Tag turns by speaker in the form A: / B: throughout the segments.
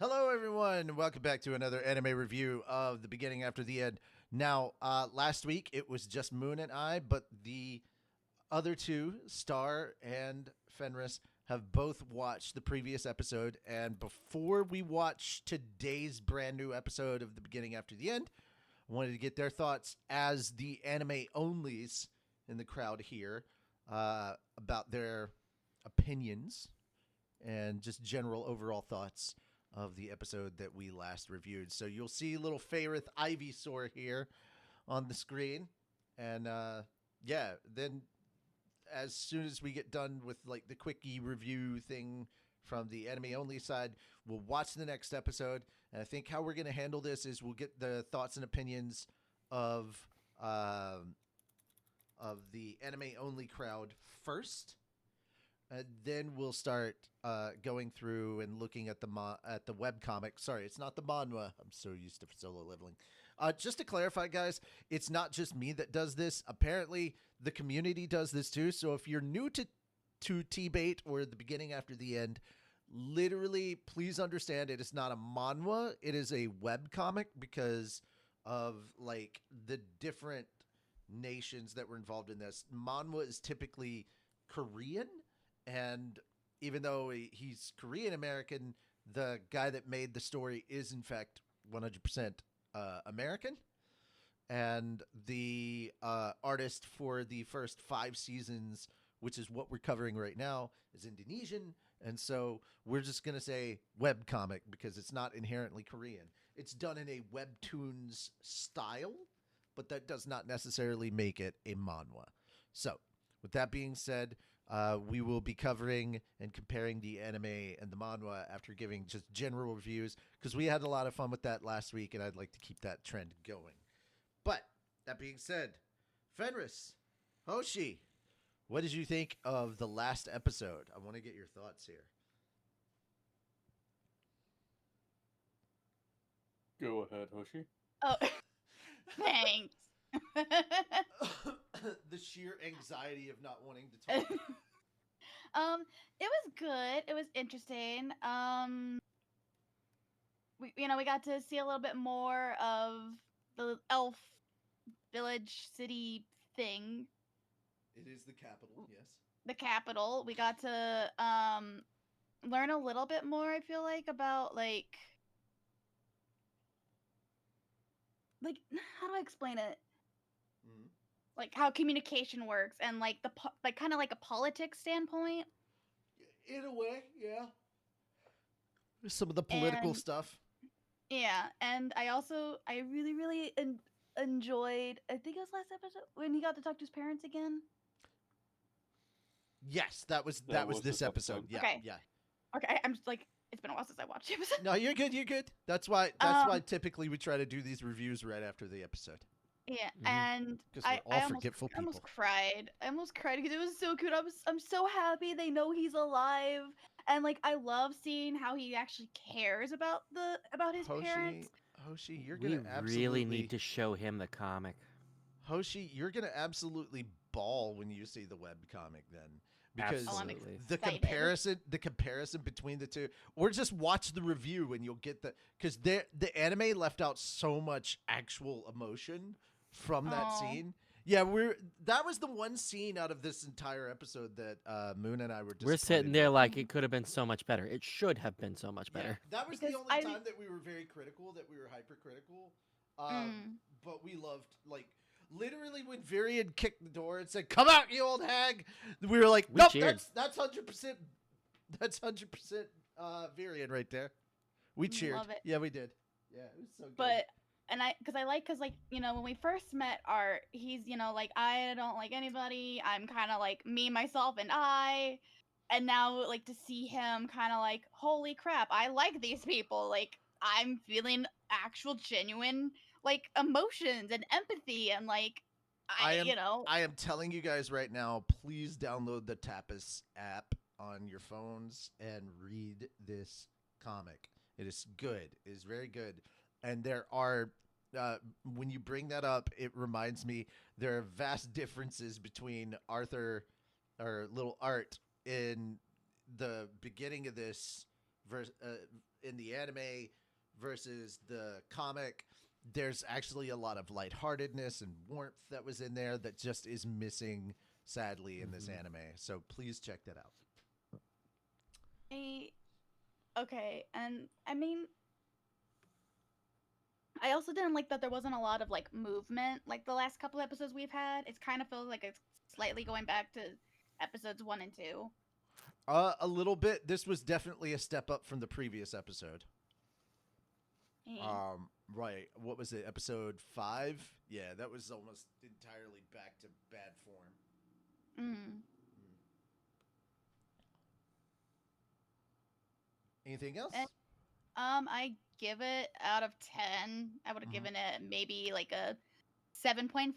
A: Hello, everyone. Welcome back to another anime review of The Beginning After the End. Now, last week it was just Moon and I, but the other two, Star and Fenris, have both watched the previous episode. And before we watch today's brand new episode of The Beginning After the End, I wanted to get their thoughts as the anime onlys in the crowd here about their opinions and just general overall thoughts of the episode that we last reviewed. So you'll see little Faerith Ivysaur here on the screen. And yeah, then as soon as we get done with like the quickie review thing from the anime only side, we'll watch the next episode. And I think how we're going to handle this is we'll get the thoughts and opinions of uh, the anime only crowd first. Then we'll start going through and looking at the web comic. Sorry, it's not the manhwa. I'm so used to solo leveling. Just to clarify, guys, it's not just me that does this. Apparently, the community does this too. So if you're new to TBATE or the beginning after the end, literally, please understand it is not a manhwa. It is a web comic because of like the different nations that were involved in this. Manhwa is typically Korean, and even though he's Korean American, the guy that made the story is in fact 100% American. And the artist for the first 5 seasons, which is what we're covering right now, is Indonesian. And so we're just going to say web comic because it's not inherently Korean. It's done in a webtoons style, but that does not necessarily make it a manhwa. So, with that being said, we will be covering and comparing the anime and the manhwa after giving just general reviews because we had a lot of fun with that last week, and I'd like to keep that trend going. But that being said, Fenris, Hoshi, what did you think of the last episode? I want to get your thoughts here.
B: Go ahead, Hoshi.
C: Oh, thanks.
A: The sheer anxiety of not wanting to talk.
C: It was good. It was interesting. We got to see a little bit more of the elf village city thing,
A: It is the capital, yes.
C: the capital. We got to learn a little bit more, I feel like, about like how do I explain it?
A: Mm-hmm.
C: Like how communication works and like like kind of like a politics standpoint.
A: In a way, yeah. Some of the political
C: And
A: stuff.
C: yeah, and I really enjoyed. I think it was last episode when he got to talk to his parents again.
A: Yes, that was
B: Was
A: this
B: this
A: episode.
B: episode.
A: Yeah,
C: Okay.
A: yeah.
C: Okay, I'm just like it's been a while since I watched the episode.
A: No, you're good. You're good. That's why. Typically we try to do these reviews right after the episode
C: Yeah,
B: Mhm.
C: and
A: because we're all forgetful
C: I almost
A: people.
C: cried. I almost cried because it was so cute. I'm so happy they know he's alive, and like I love seeing how he actually cares about his parents.
A: Hoshi, you're
D: We
A: gonna absolutely
D: really need to show him the comic.
A: Hoshi, you're gonna absolutely bawl when you see the web comic then. Because
C: Oh, I'm
D: Absolutely.
A: the comparison between the two, or just watch the review and you'll get because the anime left out so much actual emotion from that
C: Aw.
A: scene. Yeah, that was the one scene out of this entire episode that Moon and I were
D: We're sitting
A: disappointed
D: there
A: with.
D: like it could have been so much better. It should have been so much better.
A: Yeah, that was the
C: Because
A: only time that we were very critical, that we were hypercritical.
C: Mm.
A: But we loved, like, literally when Virian kicked the door and said, "Come out, you old hag," we were like,
D: We
A: "Nope,
D: cheered.
A: that's 100%, that's 100% Virian right there." We cheered.
C: Love it.
A: Yeah, we did. Yeah, it was so good.
C: But because like when we first met Art, he's like I don't like anybody. I'm kind of like me, myself, and I. And now like to see him kind of like holy crap, I like these people. Like I'm feeling actual genuine like emotions and empathy and like
A: I am,
C: you know
A: I am telling you guys right now, please download the Tapas app on your phones and read this comic. It is good. It is very good. And there are, when you bring that up, it reminds me there are vast differences between Arthur or Little Art in the beginning of this in the anime versus the comic, there's actually a lot of lightheartedness and warmth that was in there that just is missing, sadly, in this anime. So please check that out.
C: Okay, and I mean, I also didn't like that there wasn't a lot of like movement like the last couple episodes we've had. It kind of feels like it's slightly going back to episodes 1 and 2.
A: A little bit. This was definitely a step up from the previous episode.
C: Eh.
A: Right. What was it? Episode 5? Yeah, that was almost entirely back to bad form.
C: Mm.
A: Anything else?
C: I give it out of 10. I would have given it maybe like a 7.5.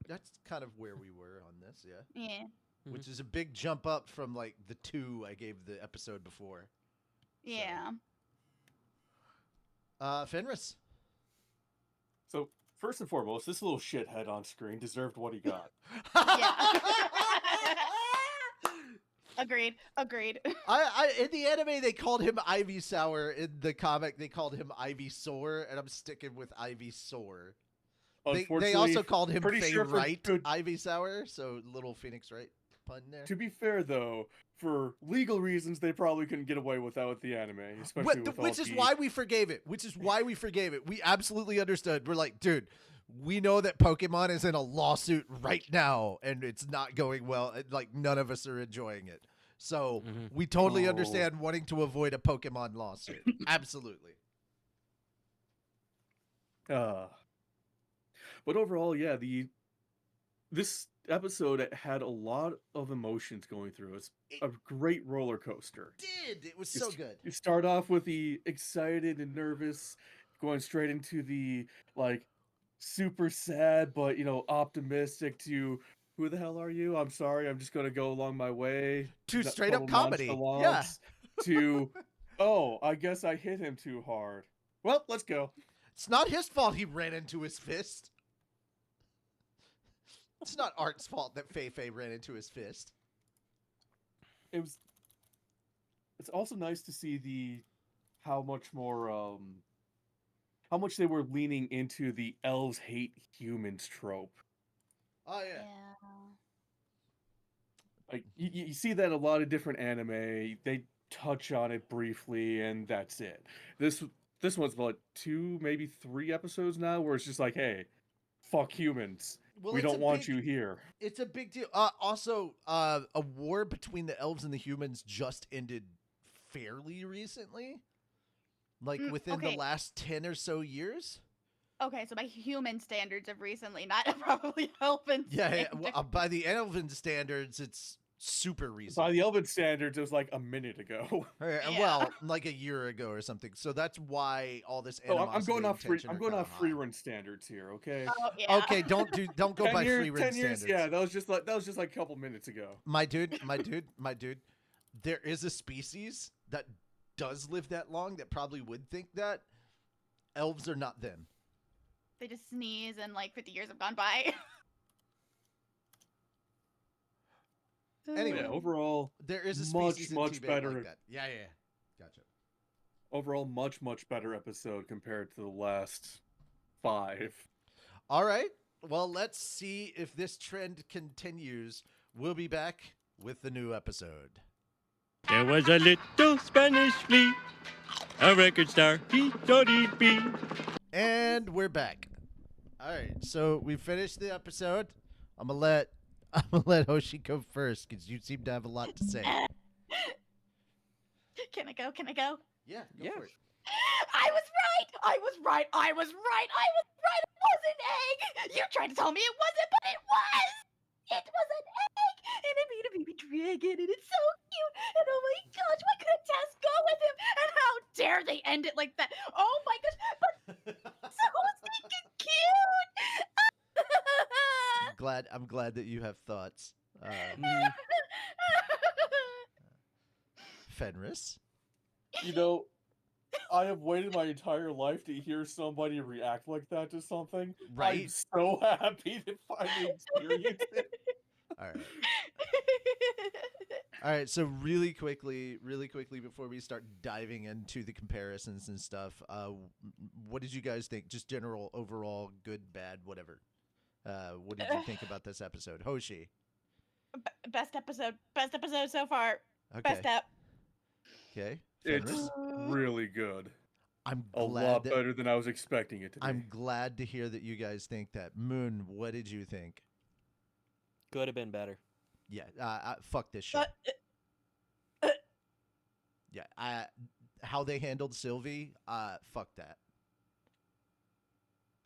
A: That's kind of where we were on this, yeah.
C: Yeah.
A: Which is a big jump up from like the 2 I gave the episode before.
C: Yeah.
A: Fenris.
B: So first and foremost, this little shithead on screen deserved what he got.
C: Yeah. Agreed.
A: I in the anime they called him Ivy Sour. In the comic they called him Ivy Sore, and I'm sticking with Ivy Sore. They also called him
B: pretty
A: Faye
B: sure for
A: Wright
B: good-
A: Ivy Sour, so little Phoenix Wright pun there.
B: To be fair, though, for legal reasons, they probably couldn't get away without the anime, especially with all
A: Which is
B: the-
A: why we forgave it. We absolutely understood. We're like, dude, we know that Pokemon is in a lawsuit right now, and it's not going well. Like, none of us are enjoying it. So we totally
B: Oh.
A: understand wanting to avoid a Pokemon lawsuit. Absolutely.
B: But overall, yeah, this episode had a lot of emotions going through. It's a great roller coaster.
A: It was so good.
B: You start off with the excited and nervous, going straight into the like super sad but optimistic to who the hell are you? I'm sorry, I'm just gonna go along my way.
A: To
B: That
A: straight up
B: total
A: comedy. Yeah.
B: nonchalance To oh, I guess I hit him too hard. Well, let's go.
A: It's not his fault he ran into his fist. It's not Art's fault that Fei ran into his fist.
B: It's also nice to see how much they were leaning into the elves hate humans trope.
A: Oh yeah.
B: Like you see that in a lot of different anime. They touch on it briefly and that's it. This one's about 2, maybe 3 episodes now where it's just like, hey, fuck humans.
A: Well,
B: we
A: it's
B: don't want you here.
A: It's a big deal. Also, a war between the elves and the humans just ended fairly recently. Like within the last 10 or so years.
C: Okay, so by human standards of recently, not probably elven
A: Yeah,
C: standards.
A: by the elven standards, it's super recent.
B: By the elven standards, it was like a minute ago.
A: Well, like a year ago or something. So that's why all this
B: Oh,
A: animosity
B: I'm going
A: and
B: off free.
A: tension
B: I'm
A: are
B: going
A: kinda
B: off free
A: high.
B: run standards here. Okay.
C: Oh, yeah.
A: Okay, don't go
B: 10
A: by
B: years,
A: free run
B: 10 years,
A: standards.
B: yeah, that was just like a couple minutes ago.
A: My dude. There is a species that does live that long that probably would think that. Elves are not them.
C: They just sneeze and like 50 years have gone by.
A: Anyway,
B: Yeah, overall,
A: there is a
B: much,
A: species in
B: much
A: TBATE
B: better.
A: like that. Yeah. Gotcha.
B: Overall, much better episode compared to the last 5.
A: All right. Well, let's see if this trend continues. We'll be back with the new episode.
E: There was a little Spanish flea, a record star, he thought he'd be.
A: And we're back. All right. So we finished the episode. I'm gonna let Hoshi go first because you seem to have a lot to say.
C: Can I go?
A: Yeah. Go
D: Yeah.
A: for it.
C: I was right. It was an egg. You tried to tell me it wasn't, but it was. It was an egg, and it made a baby dragon, and it's so cute. And oh my gosh, why couldn't Tess go with him? And how dare they end it like that? Oh my gosh, but so stinking cute.
A: I'm glad that you have thoughts. Fenris.
B: I have waited my entire life to hear somebody react like that to something.
A: Right?
B: I'm so happy to finally experience it.
A: All right. All right, so really quickly before we start diving into the comparisons and stuff, what did you guys think? Just general, overall, good, bad, whatever. What did you think about this episode, Hoshi?
C: Best episode so far. Best
A: Okay,
C: ep.
A: okay,
B: It's
A: Fenris.
B: really good.
A: I'm
B: A
A: glad
B: lot
A: that
B: better than I was expecting it to be.
A: I'm glad to hear that you guys think that. Moon, what did you think?
D: Could have been better.
A: Yeah, fuck this show.
C: Uh,
A: Yeah, how they handled Sylvie, fuck that.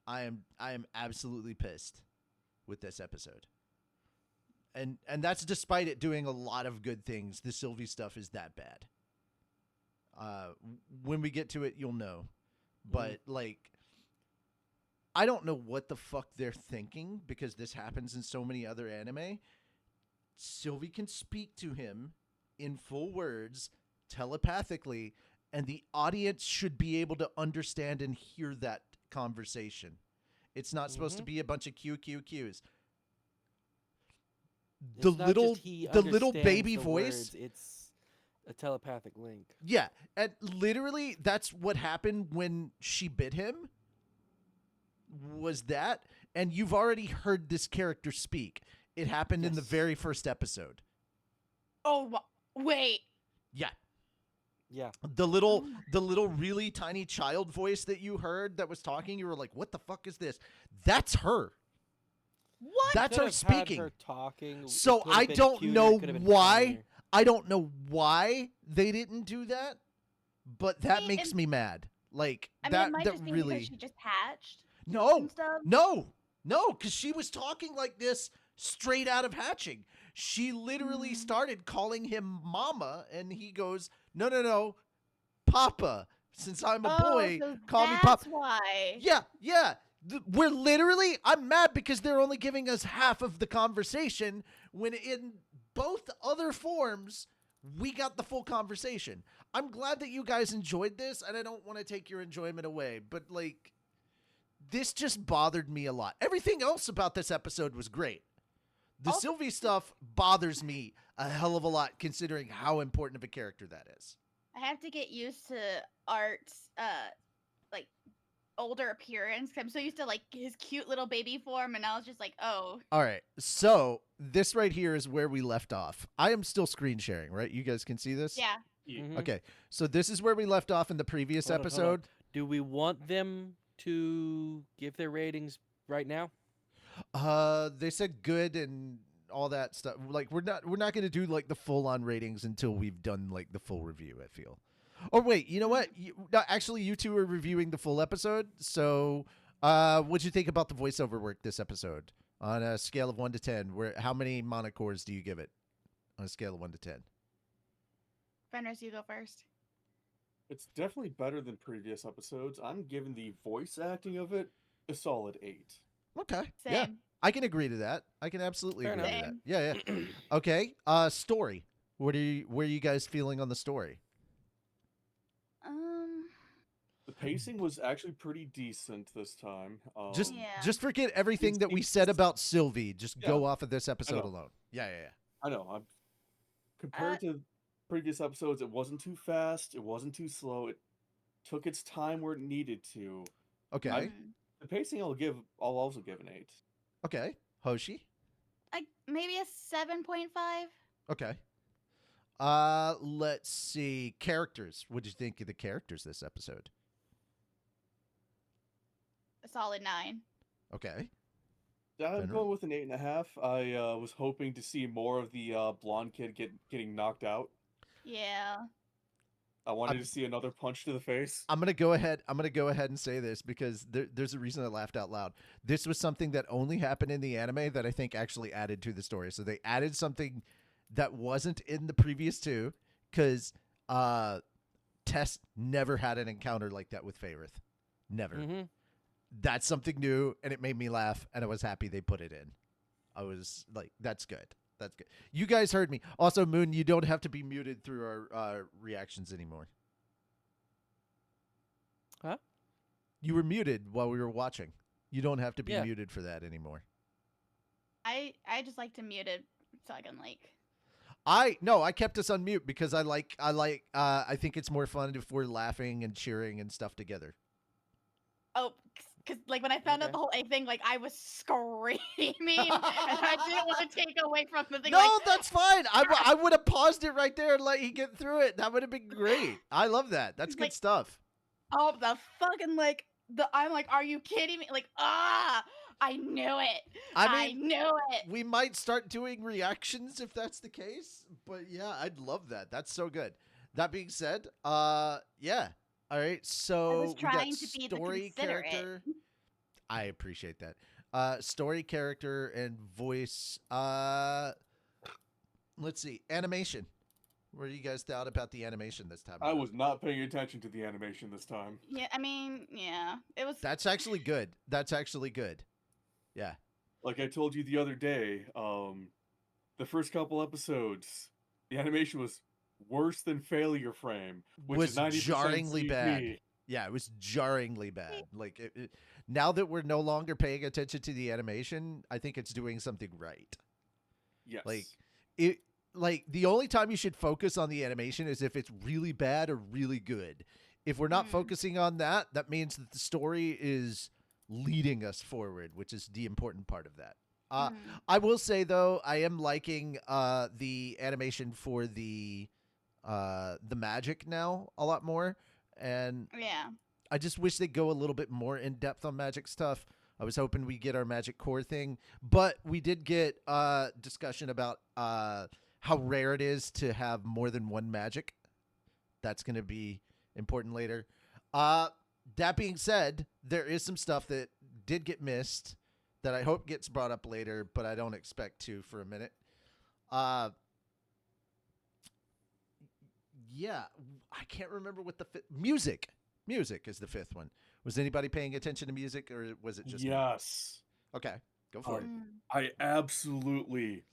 A: I am absolutely pissed with this episode. And that's despite it doing a lot of good things. The Sylvie stuff is that bad. When we get to it, you'll know. But like, I don't know what the fuck they're thinking because this happens in so many other anime. Sylvie can speak to him in full words telepathically, and the audience should be able to understand and hear that conversation. It's not supposed to be a bunch of QQQs. The
D: It's not
A: little
D: just he
A: the little
D: understands
A: baby
D: the
A: voice.
D: words, it's a telepathic link.
A: Yeah, and literally that's what happened when she bit him. Was that? And you've already heard this character speak. It happened in the
D: Yes.
A: very first episode.
C: Oh, wait.
A: Yeah.
D: Yeah.
A: The little really tiny child voice that you heard that was talking, you were like, "What the fuck is this?" That's her.
C: What?
A: That's
D: Could
A: her
D: have had
A: speaking.
D: her talking. It
A: So
D: could have
A: I
D: been
A: don't
D: cuter,
A: know
D: it could have been
A: why.
D: funnier.
A: I don't know why they didn't do that, but that
C: See,
A: makes
C: and-
A: me mad. Like
C: I mean,
A: that
C: it might
A: that
C: just be
A: really
C: because she just hatched
A: No.
C: and stuff.
A: No, because she was talking like this straight out of hatching. She literally
C: Mm.
A: started calling him mama, and he goes, no, Papa. Since I'm a boy,
C: so
A: call me
C: that's
A: Papa.
C: why.
A: Yeah. We're literally, I'm mad because they're only giving us half of the conversation when in both other forms, we got the full conversation. I'm glad that you guys enjoyed this, and I don't want to take your enjoyment away, but like, this just bothered me a lot. Everything else about this episode was great. The
C: Also-
A: Sylvie stuff bothers me a hell of a lot considering how important of a character that is.
C: I have to get used to Art's like older appearance. 'Cause I'm so used to like his cute little baby form, and I was just like, oh,
A: All right, so this right here is where we left off. I am still screen sharing, right? You guys can see this?
C: yeah.
D: Mhm.
A: Okay, so this is where we left off in the previous
D: Hold on, hold on.
A: episode.
D: Do we want them to give their ratings right now?
A: They said good and all that stuff. Like we're not going to do like the full on ratings until we've done like the full review, I feel. Or wait, you know what? No, actually, you two are reviewing the full episode. So, what'd you think about the voiceover work this episode on a scale of 1 to 10? How many monocores do you give it on a scale of 1 to 10?
C: Fenris, you go first.
B: It's definitely better than previous episodes. I'm giving the voice acting of it a solid 8.
A: Okay.
C: Same.
A: Yeah, I can agree to that. I can absolutely
D: Fair
A: agree
C: enough.
A: to that. Yeah. Okay. Story. Where are you guys feeling on the story?
B: The pacing was actually pretty decent this time.
A: Just
C: Yeah.
A: just forget everything that we
B: it's-
A: said about Sylvie. Just
B: Yeah,
A: go off of this episode
B: know.
A: alone. Yeah.
B: I know. Compared to previous episodes, it wasn't too fast. It wasn't too slow. It took its time where it needed to.
A: Okay.
B: The pacing, I'll also give an 8.
A: Okay. Hoshi.
C: Like maybe a 7.5.
A: Okay. Let's see. Characters. What did you think of the characters this episode?
C: A solid 9.
A: Okay.
B: I'm
A: Fenrir?
B: going with an 8.5. I was hoping to see more of the blonde kid getting knocked out.
C: Yeah.
B: I wanted
A: I'm-
B: to see another punch to the face.
A: I'm gonna go ahead and say this because there's a reason I laughed out loud. This was something that only happened in the anime that I think actually added to the story. So they added something that wasn't in the previous two because Tess never had an encounter like that with Faerith. Never.
D: Mm-hmm.
A: That's something new, and it made me laugh, and I was happy they put it in. I was like, that's good. That's good. You guys heard me. Also, Moon, you don't have to be muted through our reactions anymore.
D: Huh?
A: You were muted while we were watching. You don't have to be
D: Yeah.
A: muted for that anymore.
C: I just like to mute it so I can like.
A: I kept us on mute because I think it's more fun if we're laughing and cheering and stuff together.
C: Oh, because like when I found out
D: Okay.
C: the whole egg thing, like I was screaming, and I didn't want to take away from the thing.
A: No,
C: like,
A: that's fine. I would have paused it right there and let you get through it. That would have been great. I love that. That's good
C: Like-
A: stuff.
C: oh, the fucking like I'm like, are you kidding me? Like, I knew it.
A: I mean,
C: knew it.
A: we might start doing reactions if that's the case. But yeah, I'd love that. That's so good. That being said, yeah. All right. So we got
C: trying to be the
A: story
C: considerate.
A: character. I appreciate that. Story character and voice. Let's see. Animation. What do you guys thought about the animation this time?
B: I
A: around?
B: was not paying attention to the animation this time.
C: Yeah, I mean, yeah, it was.
A: That's actually good. That's actually good. Yeah.
B: Like I told you the other day, the first couple episodes, the animation was worse than Failure Frame, which
A: Was
B: is 90%
A: jarringly
B: CG.
A: bad. Yeah, it was jarringly bad. Like now that we're no longer paying attention to the animation, I think it's doing something right.
B: Yes.
A: Like the only time you should focus on the animation is if it's really bad or really good. If we're not focusing on that, that means that the story is leading us forward, which is the important part of that. I will say though, I am liking the animation for the magic now a lot more, and
C: Yeah.
A: I just wish they'd go a little bit more in depth on magic stuff. I was hoping we get our magic core thing, but we did get discussion about how rare it is to have more than one magic. That's going to be important later. That being said, there is some stuff that did get missed that I hope gets brought up later, but I don't expect to for a minute. Yeah, I can't remember what the music. Music is the fifth one. Was anybody paying attention to music, or was it just me?
B: Yes.
A: Okay, go for it.
B: I absolutely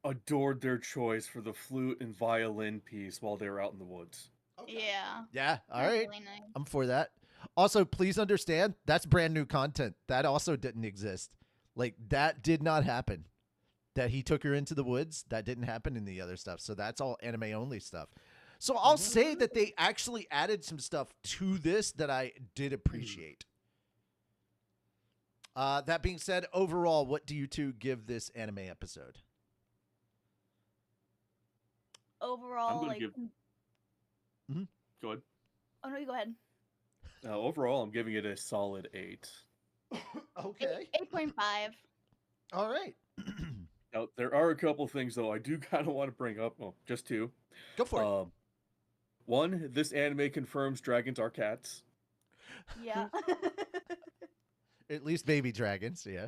B: adored their choice for the flute and violin piece while they were out in the woods.
C: Yeah.
A: Yeah, all
C: That's
A: right.
C: really nice.
A: I'm for that. Also, please understand that's brand new content. That also didn't exist. Like that did not happen. That he took her into the woods, that didn't happen in the other stuff. So that's all anime only stuff. So I'll say that they actually added some stuff to this that I did appreciate. That being said, overall, what do you two give this anime episode?
C: Overall,
B: gonna
C: like.
B: give- Go ahead.
C: Oh no, you go ahead.
B: Overall, I'm giving it a solid 8.
A: Okay.
C: 8.5.
A: All right.
B: Now, there are a couple things, though, I do kind of want to bring up. Well, just two.
A: Go for it.
B: One, this anime confirms dragons are cats.
C: Yeah.
A: At least baby dragons, yeah.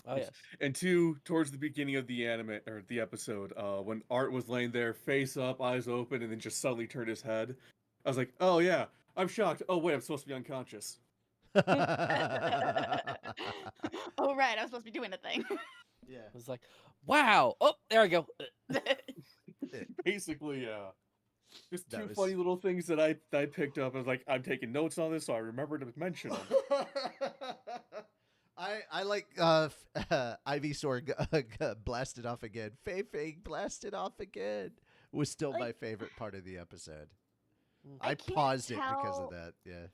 D: Oh yeah.
B: And two, towards the beginning of the anime or the episode, when Art was laying there, face up, eyes open, and then just suddenly turned his head, I was like, "Oh yeah, I'm shocked. Oh wait, I'm supposed to be unconscious."
C: Oh right, I was supposed to be doing a thing.
A: Yeah.
D: I was like, wow. Oh, there we go.
B: Basically, yeah. Just
A: That
B: two
A: was-
B: funny little things that I picked up. I was like, I'm taking notes on this, so I remember to mention them.
A: I like Ivysaur blasted off again. Fei blasted off again was still my favorite part of the episode. I
C: can't
A: paused it because
C: tell
A: of that. Yeah.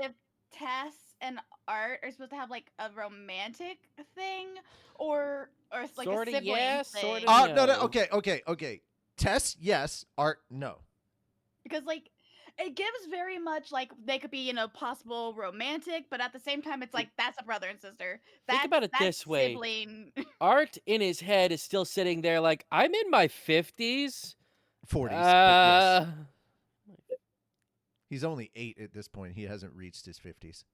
C: if Tess and Art are supposed to have like a romantic thing, or it's like
D: Sorta
C: a sibling
D: yes,
C: thing.
D: sorta
A: No.
D: No.
A: Okay. Tess, yes. Art, no.
C: Because like it gives very much like they could be possible romantic, but at the same time it's like that's a brother and sister.
D: Think about it
C: That's
D: this way.
C: sibling.
D: Art in his head is still sitting there like, I'm in my 50s.
A: 40s. But yes.
D: Uh,
A: He's only 8 at this point. He hasn't reached his 50s.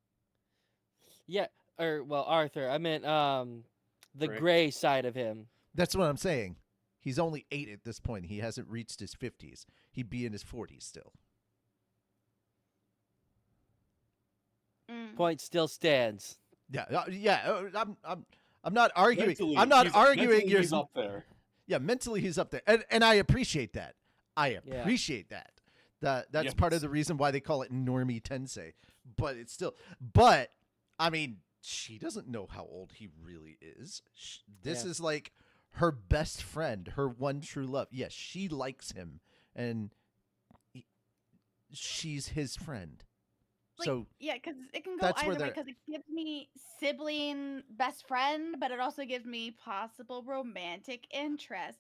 D: yeah, or well, Arthur. I meant the
B: Gray.
D: gray side of him.
A: That's what I'm saying. He's only 8 at this point. He hasn't reached his 50s. He'd be in his 40s still.
D: Point still stands.
A: Yeah. I'm not arguing.
B: Mentally,
A: I'm not
B: he's-
A: arguing.
B: mentally,
A: Your
B: he's up there.
A: Yeah, mentally he's up there, and I appreciate that. I
D: Yeah.
A: appreciate that. That's part of
B: Yes.
A: the reason why they call it Normie Tensei. But it's still. But I mean, she doesn't know how old he really is. This
D: Yeah.
A: is like her best friend, her one true love. Yes, she likes him, and she's his friend.
C: Like,
A: So
C: yeah, because it can go
A: that's where
C: either way.
A: they're.
C: Because it gives me sibling best friend, but it also gives me possible romantic interest.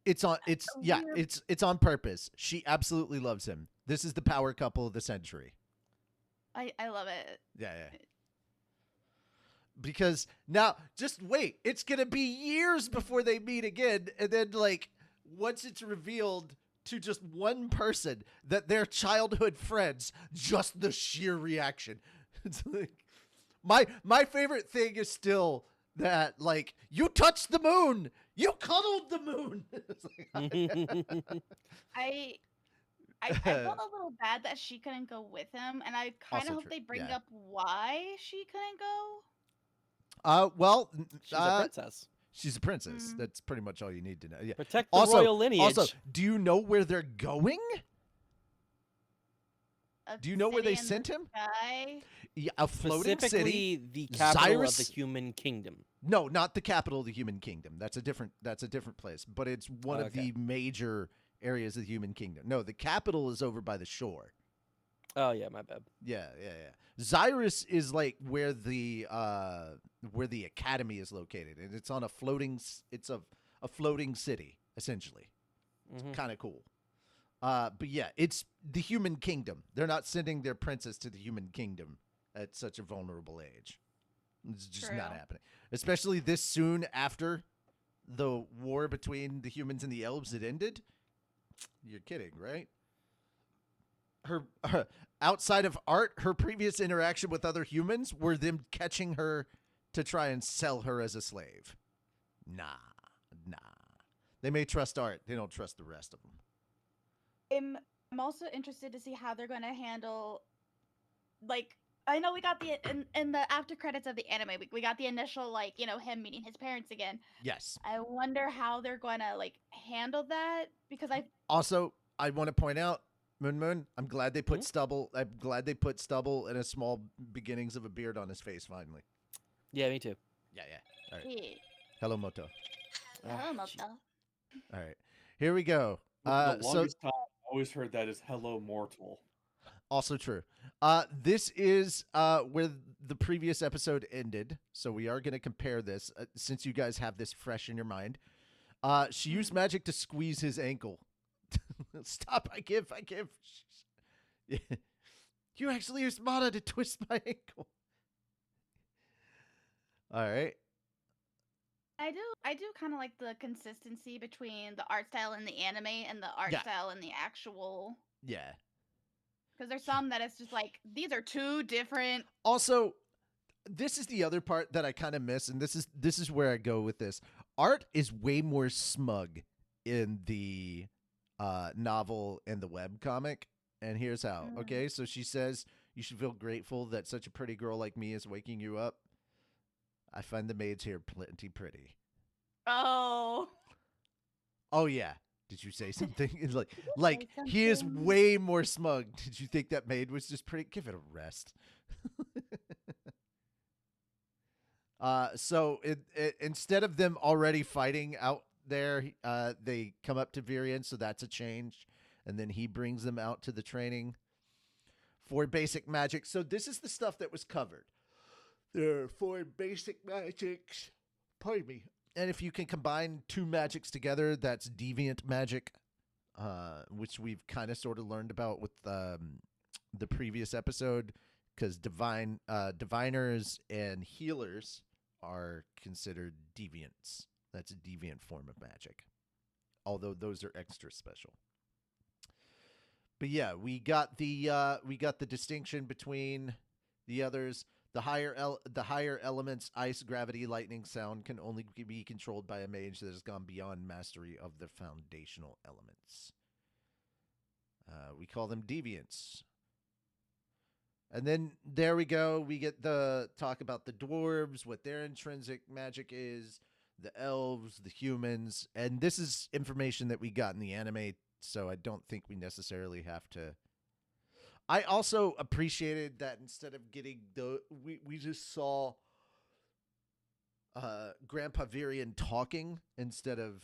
A: It's on. It's
C: a
A: yeah.
C: weird.
A: It's on purpose. She absolutely loves him. This is the power couple of the century.
C: I love it.
A: Yeah, yeah. Because now, just wait. It's gonna be years before they meet again, and then like once it's revealed to just one person that they're childhood friends, just the sheer reaction. It's like my favorite thing is still that like you touched the moon, you cuddled the moon. It's like,
C: I I felt a little bad that she couldn't go with him, and I kind
A: Also
C: of hope
A: true.
C: they bring
A: Yeah.
C: up why she couldn't go.
A: Well,
D: She's a princess.
A: she's a princess.
C: Mm.
A: That's pretty much all you need to know. Yeah.
D: Protect the
A: Also,
D: royal lineage.
A: do you know where they're going?
C: A
A: Do you know where they
C: city in the
A: sent him?
C: sky.
A: Yeah, a floating city.
D: Specifically, the capital of the
A: Cyrus-
D: human kingdom.
A: No, not the capital of the human kingdom. That's a different place. But it's one of
D: Okay.
A: the major areas of the human kingdom. No, the capital is over by the shore.
D: Oh yeah, my bad.
A: Yeah. Cyrus is like where the academy is located, and it's on a floating. It's a floating city essentially.
D: Mhm.
A: Kind of cool. But yeah, it's the human kingdom. They're not sending their princess to the human kingdom at such a vulnerable age. It's just not
C: True.
A: happening. Especially this soon after the war between the humans and the elves had ended. You're kidding, right? Her outside of art, her previous interaction with other humans were them catching her to try and sell her as a slave. Nah. They may trust art. They don't trust the rest of them.
C: I'm also interested to see how they're going to handle, like, I know we got the in the after credits of the anime, we got the initial like him meeting his parents again.
A: Yes.
C: I wonder how they're going to like handle that because
A: Also, I want to point out, Moon, I'm glad they put stubble. I'm glad they put stubble and a small beginnings of a beard on his face finally.
D: Yeah, me too.
A: Yeah. All right.
C: yeah.
A: Hello, Moto.
C: Oh,
D: Ah, gee.
A: All right. Here we go.
B: For the
A: So
B: longest time, I always heard that as "Hello, mortal."
A: also true. This is where the previous episode ended. So we are going to compare this since you guys have this fresh in your mind. She used magic to squeeze his ankle. Stop! I give. Yeah. You actually used mana to twist my ankle. All right.
C: I do kind of like the consistency between the art style in the anime and the art
A: Yeah.
C: style in the actual,
A: Yeah.
C: because there's some that it's just like these are two different.
A: Also, this is the other part that I kind of miss, and this is where I go with this. Art is way more smug in the novel and the web comic, and here's how.
C: Mm.
A: Okay, so she says you should feel grateful that such a pretty girl like me is waking you up. I find the maids here plenty pretty.
C: Oh.
A: Oh yeah. Did you say something? It's like
C: say
A: he is
C: something?
A: way more smug. Did you think that maid was just pretty? Give it a rest. So instead of them already fighting out there, they come up to Virion, so that's a change. And then he brings them out to the training for basic magic. So this is the stuff that was covered. There are 4 basic magics. Pardon me. And if you can combine 2 magics together, that's deviant magic, which we've kind of sort of learned about with the previous episode, because diviners and healers are considered deviants. That's a deviant form of magic, although those are extra special. But yeah, we got the distinction between the others. The higher elements, ice, gravity, lightning, sound, can only be controlled by a mage that has gone beyond mastery of the foundational elements. We call them deviants. And then there we go. We get the talk about the dwarves, what their intrinsic magic is, the elves, the humans, and this is information that we got in the anime, so I don't think we necessarily have to. I also appreciated that instead of getting we just saw Grandpa Virian talking instead of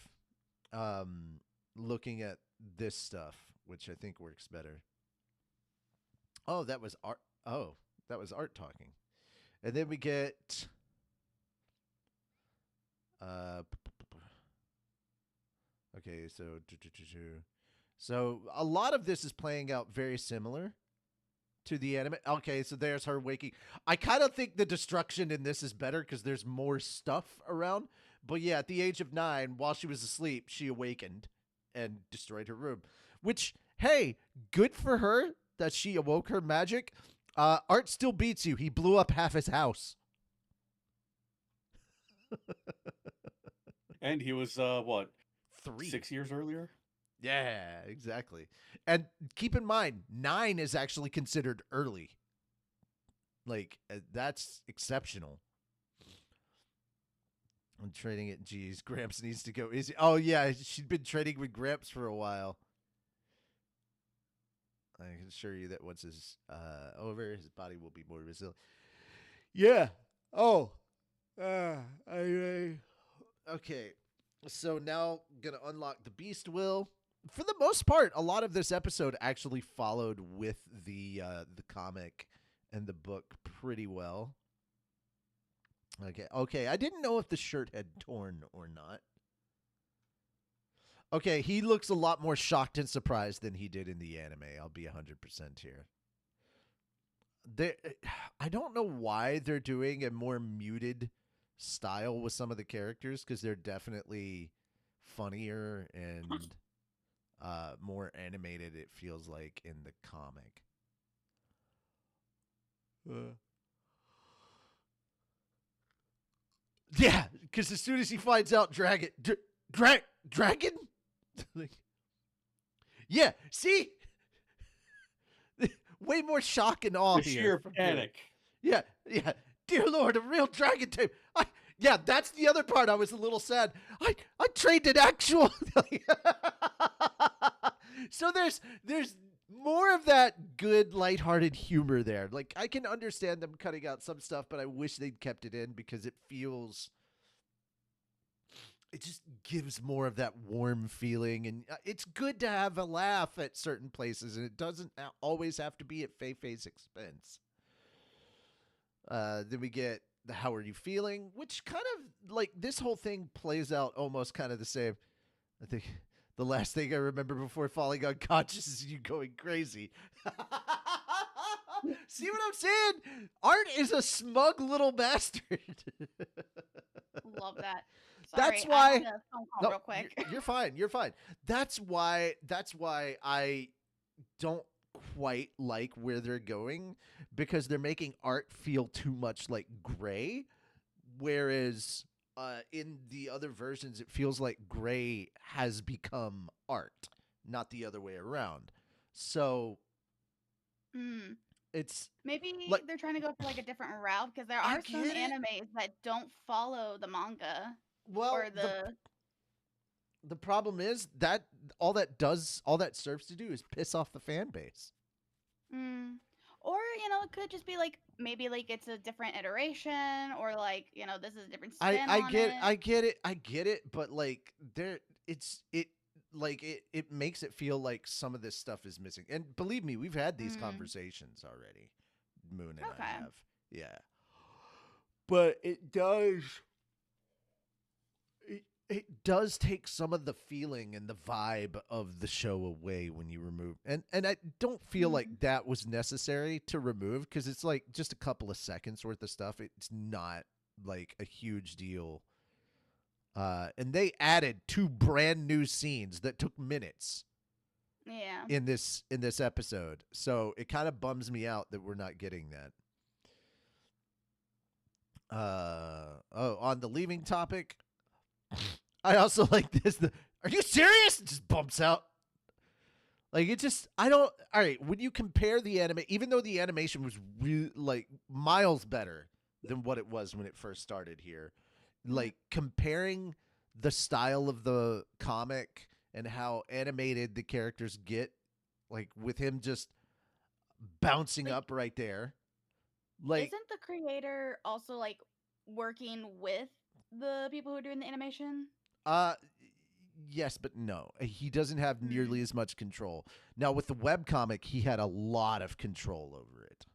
A: looking at this stuff, which I think works better. Oh, that was art. Oh, that was art talking. And then we get okay, so a lot of this is playing out very similar to the anime. Okay, so there's her waking. I kind of think the destruction in this is better because there's more stuff around. But yeah, at the age of 9, while she was asleep, she awakened and destroyed her room. Which, hey, good for her that she awoke her magic. Art still beats you. He blew up half his house.
B: And he was what,
A: 3.
B: 6 years earlier?
A: Yeah, exactly. And keep in mind, 9 is actually considered early. Like, that's exceptional. I'm trading it. Geez, Gramps needs to go easy. Oh, yeah, she'd been trading with Gramps for a while. I can assure you that once his over, his body will be more resilient. Yeah. Oh. Okay. So now gonna unlock the Beast Will. For the most part, a lot of this episode actually followed with the comic and the book pretty well. Okay. I didn't know if the shirt had torn or not. Okay, he looks a lot more shocked and surprised than he did in the anime. I'll be 100% here. I don't know why they're doing a more muted style with some of the characters because they're definitely funnier and more animated, it feels like, in the comic. Yeah, because as soon as he finds out dragon, dragon? Like, yeah, see? Way more shock and awe
B: The
A: here.
B: sheer
A: from
B: panic.
A: Yeah. Dear Lord, a real dragon tape. Yeah, that's the other part. I was a little sad. I trained an actual. So there's more of that good, lighthearted humor there. Like, I can understand them cutting out some stuff, but I wish they'd kept it in because it just gives more of that warm feeling, and it's good to have a laugh at certain places, and it doesn't always have to be at Fei-Fei's expense. Then we get the "How are you feeling?" which kind of, like, this whole thing plays out almost kind of the same. I think the last thing I remember before falling unconscious is you going crazy. See what I'm saying? Art is a smug little bastard.
C: Love that. Sorry,
A: That's why.
C: I had a phone call real quick.
A: You're fine. You're fine. That's why I don't quite like where they're going, because they're making art feel too much like gray, whereas in the other versions it feels like gray has become art, not the other way around. So it's
C: Maybe
A: like,
C: they're trying to go for like a different route because there
A: I
C: are some
A: get it.
C: animes that don't follow the manga
A: well,
C: or
A: the problem is that all that serves to do is piss off the fan base.
C: Mm. Or, it could just be like maybe like it's a different iteration or like, this is a different spin
A: I
C: on
A: get
C: it.
A: I get it, but like it makes it feel like some of this stuff is missing. And believe me, we've had these conversations already. Moon and I
C: Okay.
A: have. Yeah. But it does take some of the feeling and the vibe of the show away when you remove, and I don't feel like that was necessary to remove, because it's like just a couple of seconds worth of stuff. It's not like a huge deal. And they added 2 brand new scenes that took minutes
C: Yeah.
A: in this episode, so it kind of bums me out that we're not getting that. On the leaving topic, I also like this. Are you serious? It just bumps out. Like, it just, I don't. All right, when you compare the anime, even though the animation was like miles better than what it was when it first started here, like comparing the style of the comic and how animated the characters get, like with him just bouncing up right there. Like,
C: Isn't the creator also like working with the people who are doing the animation?
A: Uh, yes, but no. He doesn't have nearly as much control. Now, with the webcomic, he had a lot of control over it.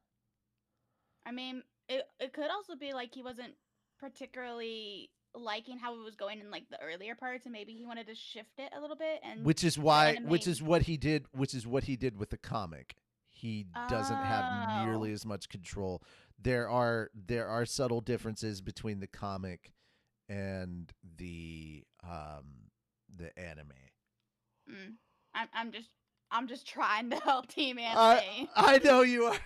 C: I mean, it could also be like he wasn't particularly liking how it was going in like the earlier parts, and maybe he wanted to shift it a little bit and
A: Which is
C: animate.
A: what he did, with the comic. He doesn't have nearly
C: Oh.
A: as much control. There are subtle differences between the comic and the anime.
C: Mm. I'm just trying to help Team
A: I
C: Anime.
A: I know you are.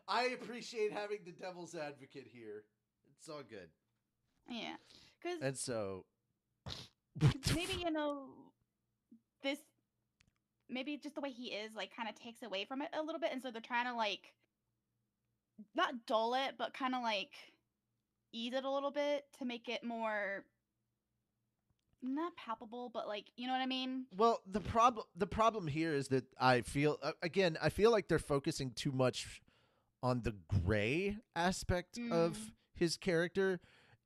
A: I appreciate having the devil's advocate here. It's all good.
C: Yeah, because
A: And so
C: maybe this maybe just the way he is like kind of takes away from it a little bit, and so they're trying to like not dull it, but kind of like ease it a little bit to make it more not palpable, but like you know what I mean.
A: Well, the problem here is that I feel again, I feel like they're focusing too much on the gray aspect of
C: Mm.
A: his character,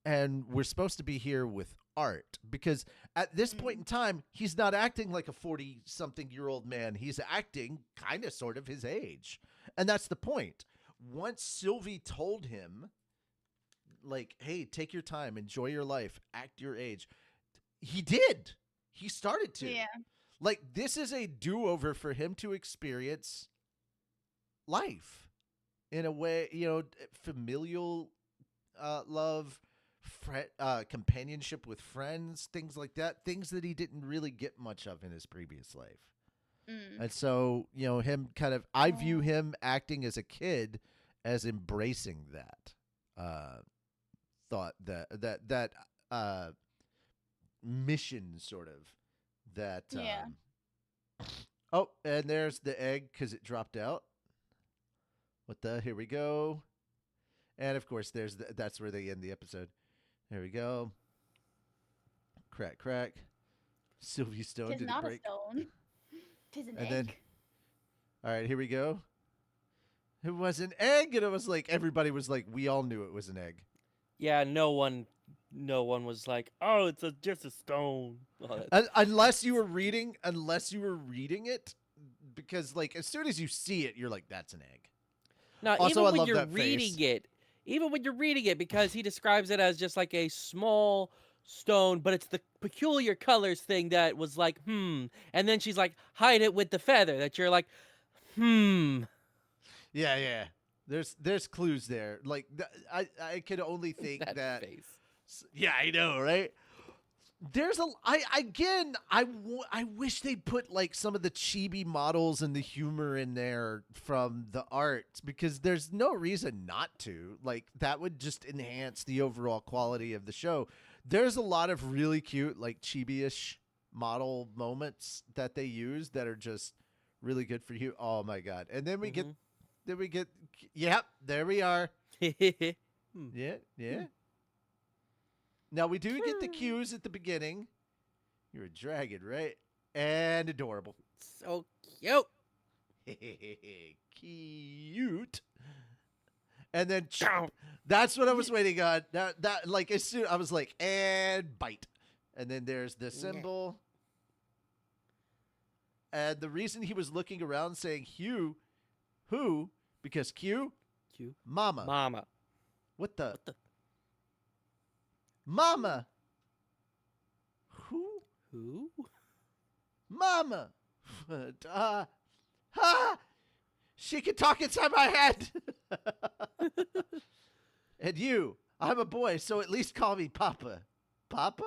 A: and we're supposed to be here with art because at this point in time, he's not acting like a 40-something-year-old man. He's acting kind of sort of his age. And that's the point. Once Sylvie told him like, "Hey, take your time, enjoy your life, act your age." He did. He started to.
C: Yeah.
A: Like this is a do-over for him to experience life in a way, familial love, companionship with friends, things like that, things that he didn't really get much of in his previous life.
C: Mm.
A: And so, him I view
C: Oh.
A: him acting as a kid as embracing that thought, that mission sort of that
C: Yeah.
A: oh, and there's the egg because it dropped out. Here we go. And of course that's where they end the episode. There we go. Crack, crack. Sylvie Stone
C: Tis
A: did it
C: not a
A: break.
C: stone. Tis an
A: And
C: egg.
A: then- All right, here we go. It was an egg, and it was like everybody was like, we all knew it was an egg.
D: Yeah, no one was like, "Oh, it's just a stone." Oh,
A: Unless you were reading it, because like as soon as you see it, you're like, that's an egg.
D: now,
A: Also,
D: even
A: I
D: when
A: love
D: you're
A: that
D: reading
A: face.
D: it, because he describes it as just like a small stone, but it's the peculiar colors thing that was like, and then she's like, hide it with the feather. That you're like,
A: Yeah, yeah. There's clues there. Like I could only think
D: that
A: that.
D: face.
A: Yeah, I know, right? I wish they'd put like some of the chibi models and the humor in there from the art because there's no reason not to. Like that would just enhance the overall quality of the show. There's a lot of really cute like chibi-ish model moments that they use that are just really good for you. Oh my god. And then we get yep, there we are. Yeah, yeah. Now we do get the cues at the beginning. You're a dragon, right? And adorable.
D: So cute.
A: Cute. And then that's what I was waiting on. That like as soon I was like, and bite. And then there's the symbol. And the reason he was looking around saying who, because Q, mama.
D: Mama.
A: What the? Mama. Who? Mama. She can talk inside my head. And I'm a boy, so at least call me Papa. Papa?